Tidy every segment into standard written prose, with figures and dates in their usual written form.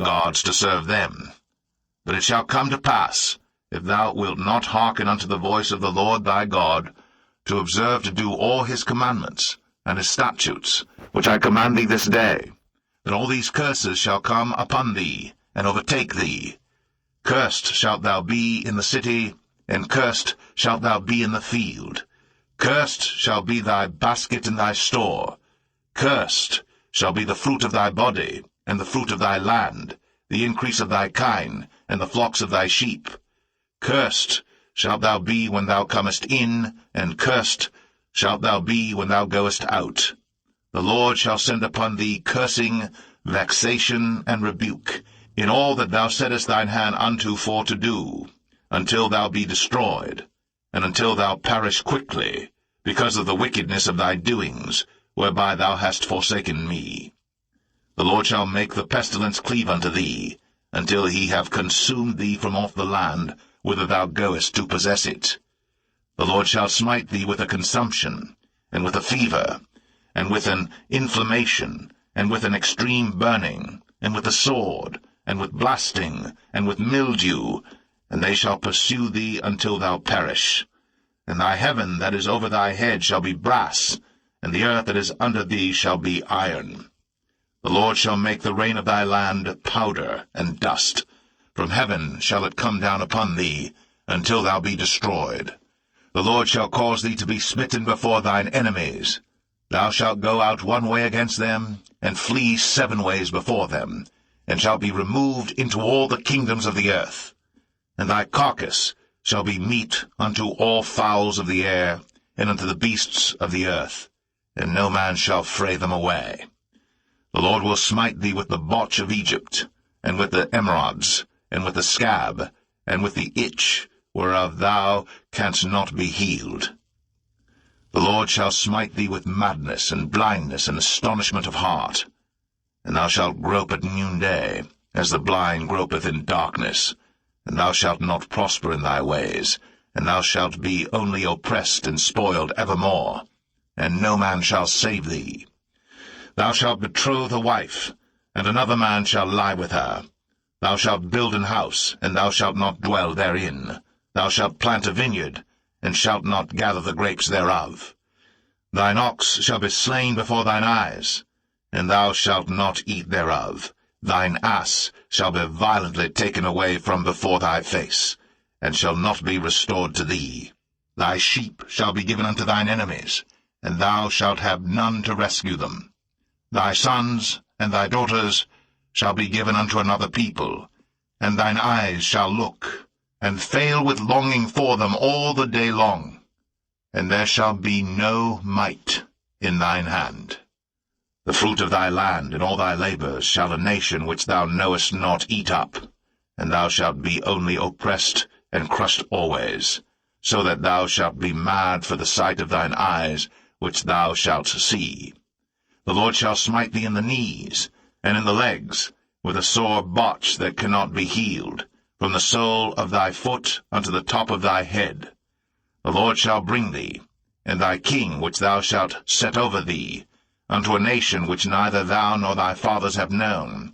gods to serve them. But it shall come to pass, if thou wilt not hearken unto the voice of the Lord thy God, to observe to do all his commandments and his statutes, which I command thee this day, that all these curses shall come upon thee, and overtake thee. Cursed shalt thou be in the city, and cursed shalt thou be in the field. Cursed shall be thy basket and thy store. Cursed shall be the fruit of thy body, and the fruit of thy land, the increase of thy kine, and the flocks of thy sheep. Cursed shalt thou be when thou comest in, and cursed shalt thou be when thou goest out. The Lord shall send upon thee cursing, vexation, and rebuke, in all that thou settest thine hand unto for to do, until thou be destroyed, and until thou perish quickly, because of the wickedness of thy doings, whereby thou hast forsaken me. The Lord shall make the pestilence cleave unto thee, until he have consumed thee from off the land, whither thou goest to possess it. The Lord shall smite thee with a consumption, and with a fever, and with an inflammation, and with an extreme burning, and with a sword, and with blasting, and with mildew, and they shall pursue thee until thou perish. And thy heaven that is over thy head shall be brass, and the earth that is under thee shall be iron. The Lord shall make the rain of thy land powder and dust. From heaven shall it come down upon thee, until thou be destroyed. The Lord shall cause thee to be smitten before thine enemies. Thou shalt go out one way against them, and flee 7 ways before them, and shalt be removed into all the kingdoms of the earth. And thy carcass shall be meat unto all fowls of the air, and unto the beasts of the earth, and no man shall fray them away. The Lord will smite thee with the botch of Egypt, and with the emerods, and with the scab, and with the itch, whereof thou canst not be healed. The Lord shall smite thee with madness, and blindness, and astonishment of heart. And thou shalt grope at noonday, as the blind gropeth in darkness, and thou shalt not prosper in thy ways, and thou shalt be only oppressed and spoiled evermore, and no man shall save thee. Thou shalt betroth a wife, and another man shall lie with her. Thou shalt build an house, and thou shalt not dwell therein. Thou shalt plant a vineyard, and shalt not gather the grapes thereof. Thine ox shall be slain before thine eyes, and thou shalt not eat thereof. Thine ass shall be violently taken away from before thy face, and shall not be restored to thee. Thy sheep shall be given unto thine enemies, and thou shalt have none to rescue them. Thy sons and thy daughters shall be given unto another people, and thine eyes shall look, and fail with longing for them all the day long, and there shall be no might in thine hand. The fruit of thy land and all thy labours shall a nation which thou knowest not eat up, and thou shalt be only oppressed and crushed always, so that thou shalt be mad for the sight of thine eyes, which thou shalt see. The Lord shall smite thee in the knees, and in the legs, with a sore botch that cannot be healed, from the sole of thy foot unto the top of thy head. The Lord shall bring thee, and thy king which thou shalt set over thee, unto a nation which neither thou nor thy fathers have known.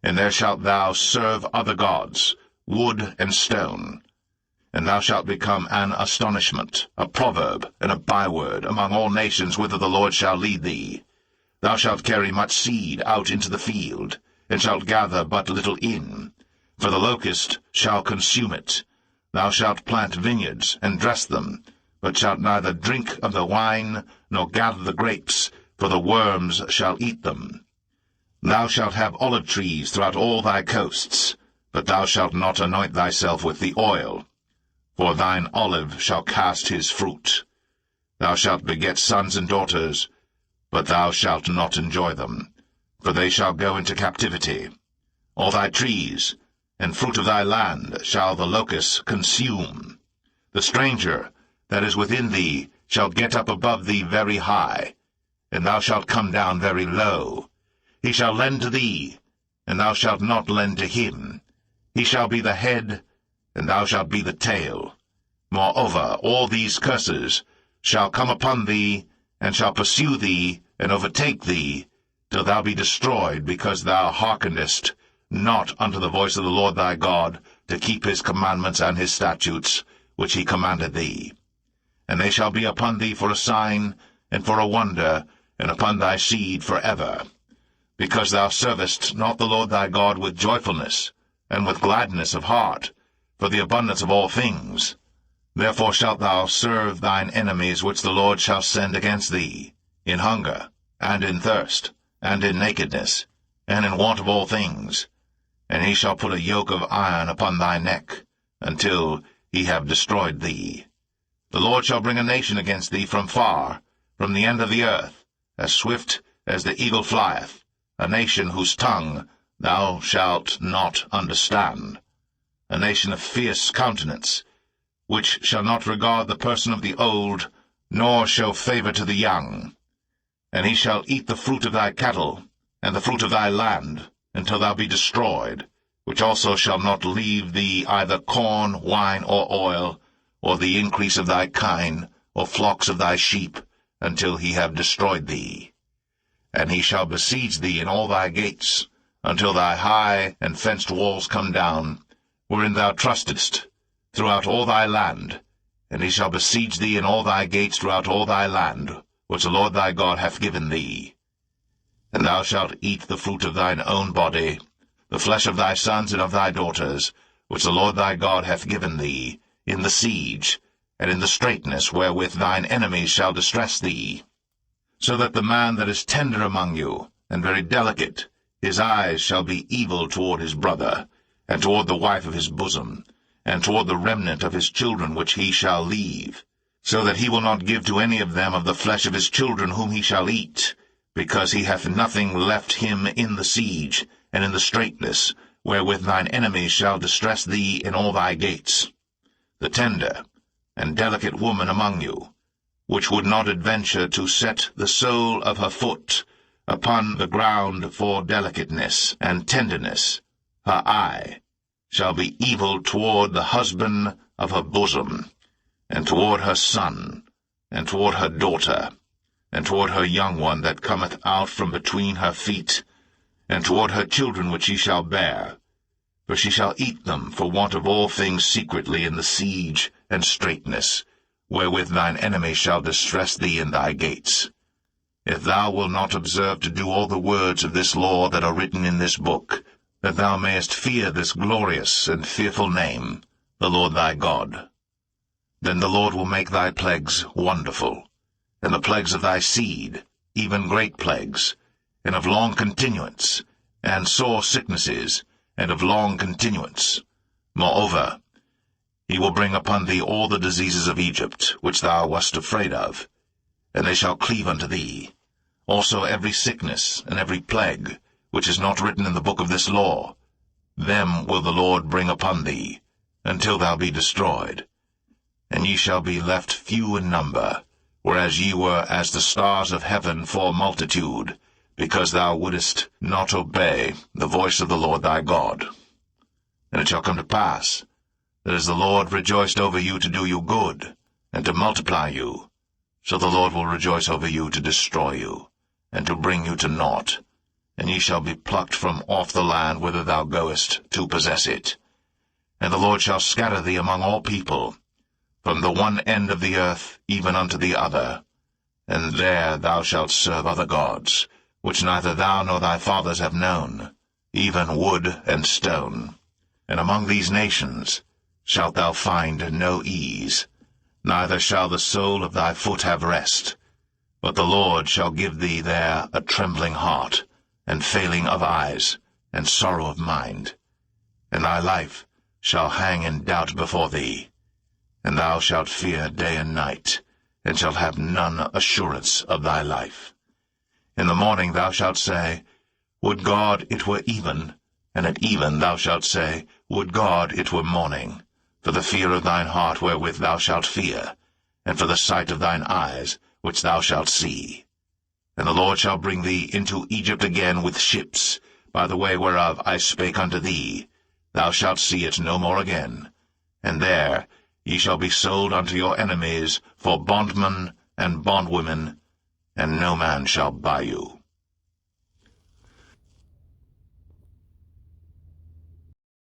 And there shalt thou serve other gods, wood and stone. And thou shalt become an astonishment, a proverb, and a byword among all nations whither the Lord shall lead thee. Thou shalt carry much seed out into the field, and shalt gather but little in, for the locust shall consume it. Thou shalt plant vineyards, and dress them, but shalt neither drink of the wine, nor gather the grapes, for the worms shall eat them. Thou shalt have olive trees throughout all thy coasts, but thou shalt not anoint thyself with the oil, for thine olive shall cast his fruit. Thou shalt beget sons and daughters, but thou shalt not enjoy them, for they shall go into captivity. All thy trees and fruit of thy land shall the locusts consume. The stranger that is within thee shall get up above thee very high, and thou shalt come down very low. He shall lend to thee, and thou shalt not lend to him. He shall be the head, and thou shalt be the tail. Moreover, all these curses shall come upon thee, and shall pursue thee, and overtake thee, till thou be destroyed, because thou hearkenest not unto the voice of the Lord thy God, to keep his commandments and his statutes, which he commanded thee. And they shall be upon thee for a sign, and for a wonder, and upon thy seed for ever. Because thou servest not the Lord thy God with joyfulness, and with gladness of heart, for the abundance of all things. Therefore shalt thou serve thine enemies which the Lord shall send against thee, in hunger, and in thirst, and in nakedness, and in want of all things. And he shall put a yoke of iron upon thy neck, until he have destroyed thee. The Lord shall bring a nation against thee from far, from the end of the earth, as swift as the eagle flieth, a nation whose tongue thou shalt not understand, a nation of fierce countenance, which shall not regard the person of the old, nor show favour to the young. And he shall eat the fruit of thy cattle, and the fruit of thy land, until thou be destroyed, which also shall not leave thee either corn, wine, or oil, or the increase of thy kine, or flocks of thy sheep, until he have destroyed thee. And he shall besiege thee in all thy gates, until thy high and fenced walls come down, wherein thou trustedst, throughout all thy land. And he shall besiege thee in all thy gates throughout all thy land, which the Lord thy God hath given thee. And thou shalt eat the fruit of thine own body, the flesh of thy sons and of thy daughters, which the Lord thy God hath given thee, in the siege, and in the straitness wherewith thine enemies shall distress thee. So that the man that is tender among you, and very delicate, his eyes shall be evil toward his brother, and toward the wife of his bosom, and toward the remnant of his children which he shall leave, so that he will not give to any of them of the flesh of his children whom he shall eat, because he hath nothing left him in the siege, and in the straitness, wherewith thine enemies shall distress thee in all thy gates. The tender and delicate woman among you, which would not adventure to set the sole of her foot upon the ground for delicateness and tenderness, her eye shall be evil toward the husband of her bosom, and toward her son, and toward her daughter, and toward her young one that cometh out from between her feet, and toward her children which she shall bear. For she shall eat them for want of all things secretly in the siege and straitness, wherewith thine enemies shall distress thee in thy gates. If thou wilt not observe to do all the words of this law that are written in this book, that thou mayest fear this glorious and fearful name, the Lord thy God, then the Lord will make thy plagues wonderful, and the plagues of thy seed, even great plagues, and of long continuance, and sore sicknesses, and of long continuance. Moreover, he will bring upon thee all the diseases of Egypt, which thou wast afraid of, and they shall cleave unto thee. Also every sickness and every plague, which is not written in the book of this law, them will the Lord bring upon thee, until thou be destroyed. And ye shall be left few in number, whereas ye were as the stars of heaven for multitude, because thou wouldest not obey the voice of the Lord thy God. And it shall come to pass, that as the Lord rejoiced over you to do you good, and to multiply you, so the Lord will rejoice over you to destroy you, and to bring you to naught, and ye shall be plucked from off the land whither thou goest to possess it. And the Lord shall scatter thee among all people, from the one end of the earth even unto the other, and there thou shalt serve other gods, which neither thou nor thy fathers have known, even wood and stone. And among these nations shalt thou find no ease, neither shall the sole of thy foot have rest. But the Lord shall give thee there a trembling heart, and failing of eyes, and sorrow of mind. And thy life shall hang in doubt before thee, and thou shalt fear day and night, and shalt have none assurance of thy life. In the morning thou shalt say, Would God it were even, and at even thou shalt say, Would God it were morning, for the fear of thine heart wherewith thou shalt fear, and for the sight of thine eyes which thou shalt see. And the Lord shall bring thee into Egypt again with ships, by the way whereof I spake unto thee. Thou shalt see it no more again. And there ye shall be sold unto your enemies for bondmen and bondwomen, and no man shall buy you.